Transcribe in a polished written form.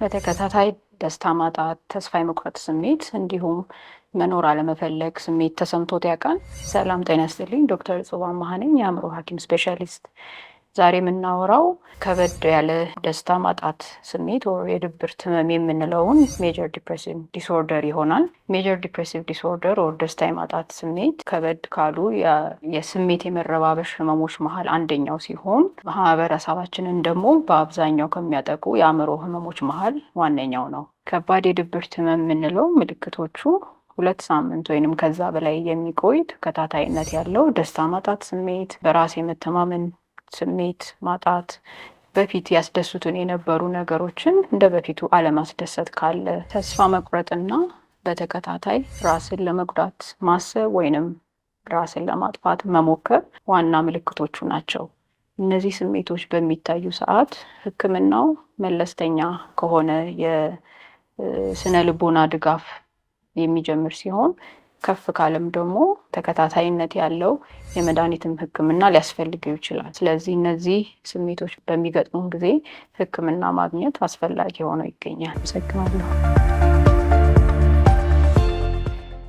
በተከታታይ ደስታ ማጣት፣ ተስፋ የመቁረጥ ስሜት እንዲሁም መኖር አለመፈለግ ስሜት ተሰምቶት ያውቃል? ሰላም ጤና ይስጥልኝ። ዶክተር እጹብ አማሃ ነኝ፣ የአእምሮ ሐኪም ስፔሻሊስት። ዛሬ የምናወራው ከበድ ያለ ደስታ ማጣት ስሜት ወር የድብርት ህመም የምንለውን ሜጀር ዲፕሬሲቭ ዲስኦርደር ይሆናል። ሜጀር ዲፕሬሲቭ ዲስኦርደር ወር ደስታ የማጣት ስሜት ከበድ ካሉ የስሜት የመረባበሽ ህመሞች መሀል አንደኛው ሲሆን ማህበረሰባችንን ደግሞ በአብዛኛው ከሚያጠቁ የአእምሮ ህመሞች መሀል ዋነኛው ነው። ከባድ የድብርት ህመም የምንለው ምልክቶቹ 2 ሳምንት ወይንም ከዛ በላይ የሚቆይ ተከታታይነት ያለው ደስታ ማጣት ስሜት፣ በራስ የመተማመን ስሜት ማጣት፣ በፊት ያስደሱትን የነበሩ ነገሮችን እንደ በፊቱ አለማስደሰት ካለ፣ ተስፋ መቁረጥና በተከታታይ ራስን ለመጉዳት ማሰብ ወይንም ራስን ለማጥፋት መሞከር ዋና ምልክቶቹ ናቸው። እነዚህ ስሜቶች በሚታዩ ሰዓት ህክምናው መለስተኛ ከሆነ የስነ ልቦና ድጋፍ የሚጀምር ሲሆን ከፍ ካለም ደግሞ ተከታታይነት ያለው የመድኃኒትም ህክምና ሊያስፈልገው ይችላል። ስለዚህ እነዚህ ስሜቶች በሚገጥሙን ጊዜ ህክምና ማግኘት አስፈላጊ ሆኖ ይገኛል። አመሰግናለሁ።